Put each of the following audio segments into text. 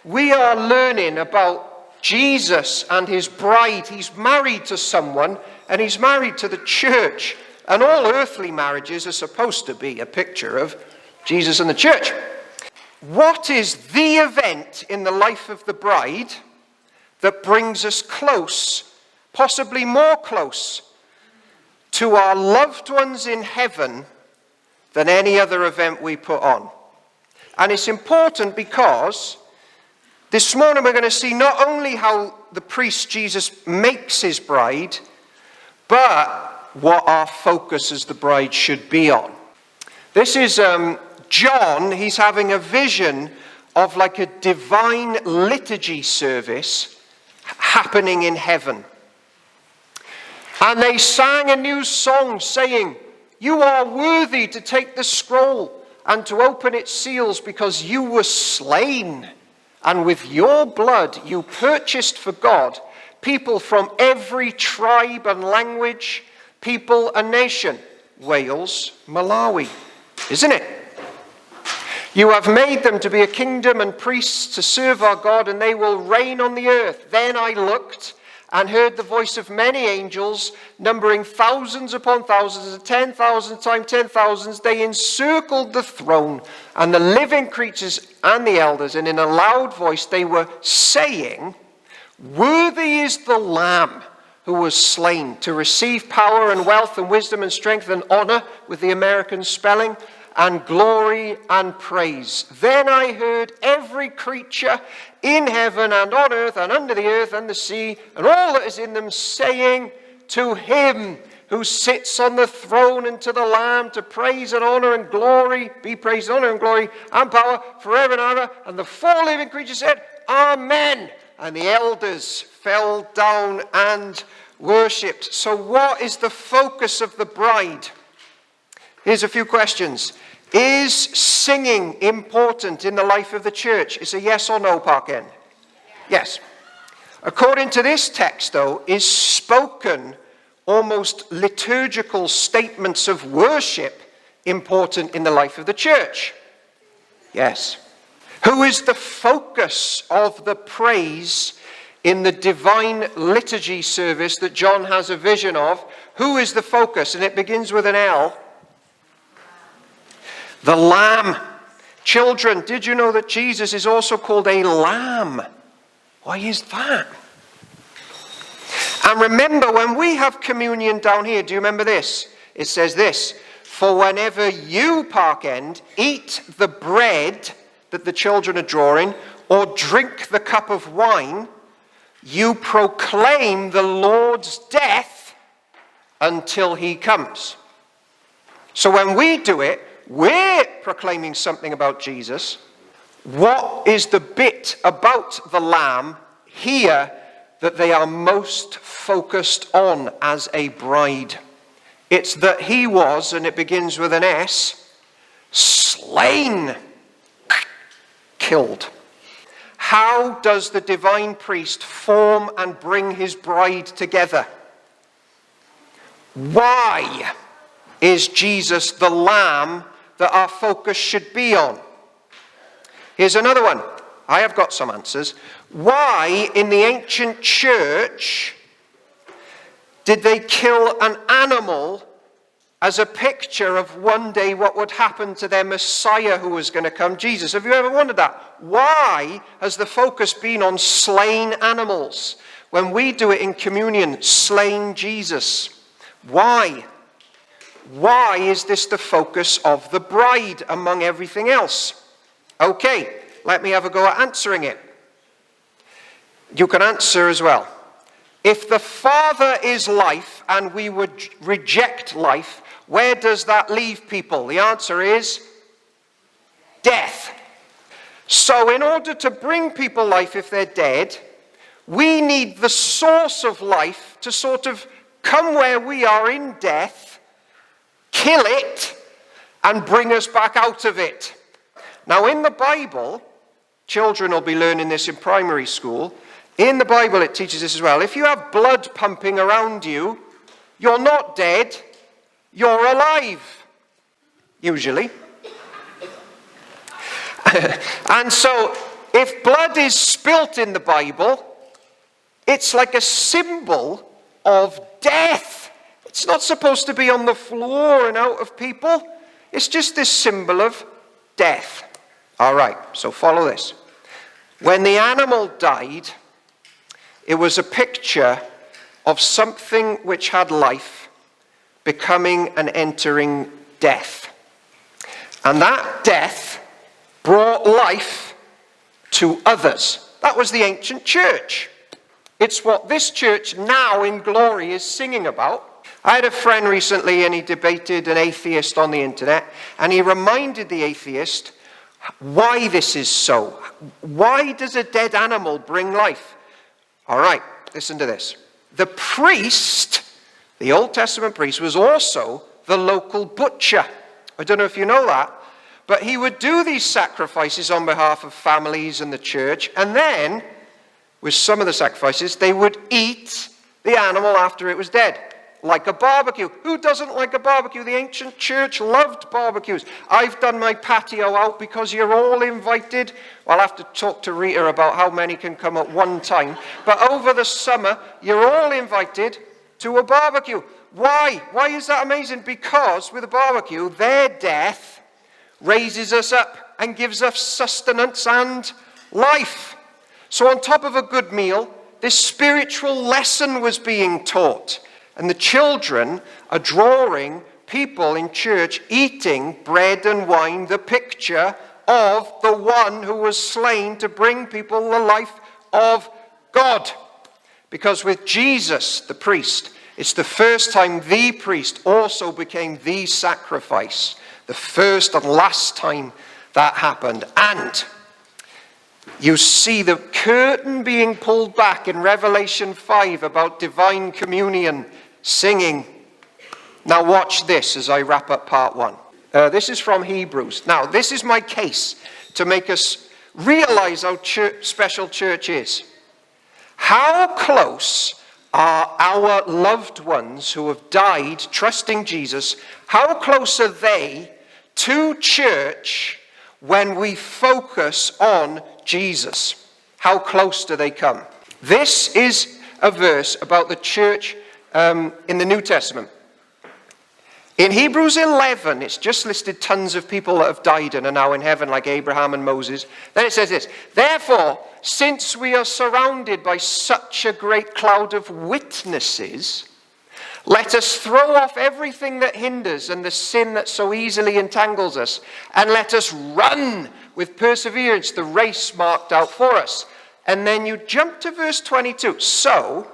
we are learning about Jesus and his bride. He's married to someone, and he's married to the church. And all earthly marriages are supposed to be a picture of Jesus and the church. What is the event in the life of the bride that brings us close, possibly more close, to our loved ones in heaven than any other event we put on? And it's important because this morning we're going to see not only how the priest Jesus makes his bride, but what our focus as the bride should be on. This is John. He's having a vision of like a divine liturgy service happening in heaven. And they sang a new song saying, "You are worthy to take the scroll and to open its seals, because you were slain. And with your blood you purchased for God people from every tribe and language, people and nation." Wales, Malawi, isn't it? "You have made them to be a kingdom and priests to serve our God, and they will reign on the earth." Then I looked and heard the voice of many angels, numbering thousands upon thousands and 10,000 times 10,000s. They encircled the throne and the living creatures and the elders, and in a loud voice they were saying, "Worthy is the Lamb who was slain to receive power and wealth and wisdom and strength and honor," with the American spelling, "and glory and praise." Then I heard every creature in heaven and on earth and under the earth and the sea and all that is in them saying, "To him who sits on the throne and to the Lamb to praise and honor and glory, be praise and honor and glory and power forever and ever." And the four living creatures said, "Amen." And the elders fell down and worshipped. So what is the focus of the bride? Here's a few questions. Is singing important in the life of the church? Is a yes or no, Parkend? Yes. According to this text, though, is spoken, almost liturgical statements of worship important in the life of the church? Yes. Who is the focus of the praise in the divine liturgy service that John has a vision of? Who is the focus? And it begins with an L. The Lamb. Children, did you know that Jesus is also called a lamb? Why is that? And remember, when we have communion down here, do you remember this? It says this: "For whenever you, Parkend, eat the bread that the children are drawing, or drink the cup of wine, you proclaim the Lord's death until he comes." So when we do it, we're proclaiming something about Jesus. What is the bit about the Lamb here that they are most focused on as a bride? It's that he was, and it begins with an S, slain, killed. How does the divine priest form and bring his bride together? Why is Jesus the Lamb that our focus should be on? Here's another one. I have got some answers. Why, in the ancient church, did they kill an animal as a picture of one day what would happen to their Messiah who was going to come, Jesus? Have you ever wondered that? Why has the focus been on slain animals when we do it in communion, slain Jesus? Why? Why is this the focus of the bride among everything else? Okay, let me have a go at answering it. You can answer as well. If the Father is life and we would reject life, where does that leave people? The answer is death. So in order to bring people life if they're dead, we need the source of life to sort of come where we are in death, kill it, and bring us back out of it. Now in the Bible, children will be learning this in primary school. In the Bible it teaches this as well. If you have blood pumping around you, you're not dead, you're alive. Usually. And so if blood is spilt in the Bible, it's like a symbol of death. It's not supposed to be on the floor and out of people. It's just this symbol of death. All right, so follow this. When the animal died, it was a picture of something which had life becoming and entering death. And that death brought life to others. That was the ancient church. It's what this church now in glory is singing about. I had a friend recently and he debated an atheist on the internet, and he reminded the atheist why this is so. Why does a dead animal bring life? All right, listen to this. The priest, the Old Testament priest, was also the local butcher. I don't know if you know that, but he would do these sacrifices on behalf of families and the church, and then, with some of the sacrifices, they would eat the animal after it was dead, like a barbecue. Who doesn't like a barbecue? The ancient church loved barbecues. I've done my patio out because you're all invited. Well, I'll have to talk to Rita about how many can come at one time. But over the summer, you're all invited to a barbecue. Why? Why is that amazing? Because with a barbecue, their death raises us up and gives us sustenance and life. So on top of a good meal, this spiritual lesson was being taught. And the children are drawing people in church eating bread and wine, the picture of the one who was slain to bring people the life of God. Because with Jesus, the priest, it's the first time the priest also became the sacrifice. The first and last time that happened. And you see the curtain being pulled back in Revelation 5 about divine communion, singing. Now watch this as I wrap up part 1. This is from Hebrews. Now this is my case to make us realize how special church is. How close are our loved ones who have died trusting Jesus, how close are they to church when we focus on Jesus? How close do they come? This is a verse about the church in the New Testament. In Hebrews 11, it's just listed tons of people that have died and are now in heaven, like Abraham and Moses. Then it says this: therefore, since we are surrounded by such a great cloud of witnesses, let us throw off everything that hinders and the sin that so easily entangles us, and let us run with perseverance the race marked out for us. And then you jump to verse 22. So,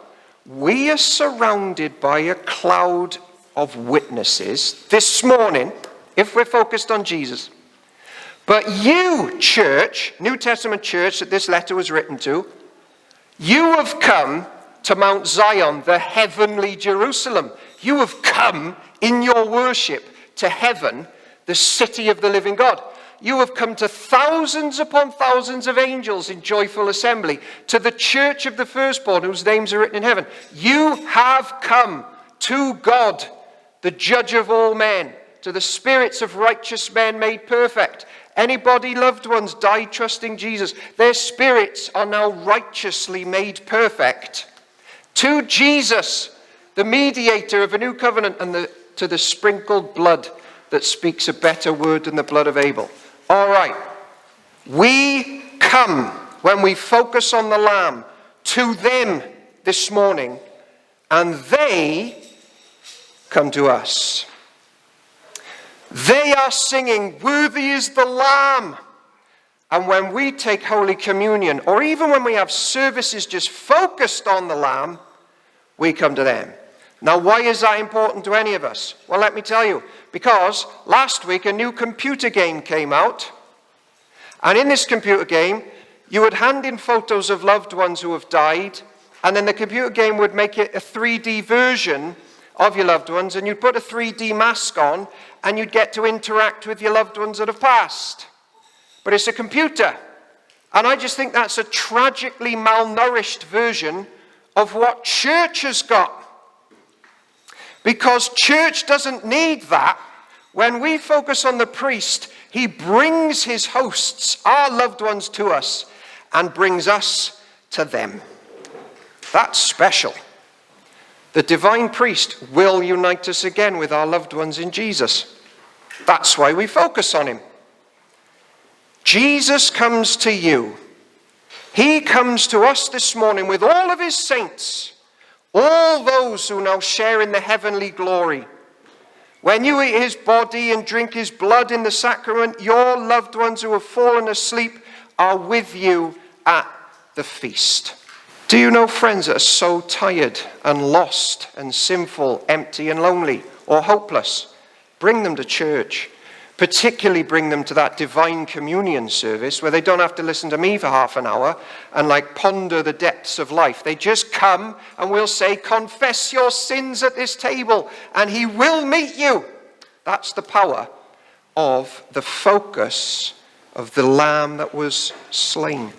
we are surrounded by a cloud of witnesses this morning, if we're focused on Jesus. But you, church, New Testament church that this letter was written to, you have come to Mount Zion, the heavenly Jerusalem. You have come in your worship to heaven, the city of the living God. You have come to thousands upon thousands of angels in joyful assembly, to the church of the firstborn whose names are written in heaven. You have come to God, the judge of all men, to the spirits of righteous men made perfect. Anybody, loved ones, died trusting Jesus, their spirits are now righteously made perfect. To Jesus, the mediator of a new covenant, and to the sprinkled blood that speaks a better word than the blood of Abel. All right. We come, when we focus on the Lamb, to them this morning, and they come to us. They are singing, worthy is the Lamb. And when we take Holy Communion, or even when we have services just focused on the Lamb, we come to them. Now, why is that important to any of us? Well, let me tell you. Because last week a new computer game came out. And in this computer game, you would hand in photos of loved ones who have died. And then the computer game would make it a 3D version of your loved ones. And you'd put a 3D mask on. And you'd get to interact with your loved ones that have passed. But it's a computer. And I just think that's a tragically malnourished version of what church has got. Because church doesn't need that. When we focus on the priest, he brings his hosts, our loved ones, to us. and brings us to them. That's special. The divine priest will unite us again with our loved ones in Jesus. That's why we focus on him. Jesus comes to you. He comes to us this morning with all of his saints, all those who now share in the heavenly glory. When you eat his body and drink his blood in the sacrament, your loved ones who have fallen asleep are with you at the feast. Do you know friends that are so tired and lost and sinful, empty and lonely or hopeless? Bring them to church. Particularly bring them to that divine communion service where they don't have to listen to me for half an hour and ponder the depths of life. They just come and we'll say, confess your sins at this table and he will meet you. That's the power of the focus of the Lamb that was slain.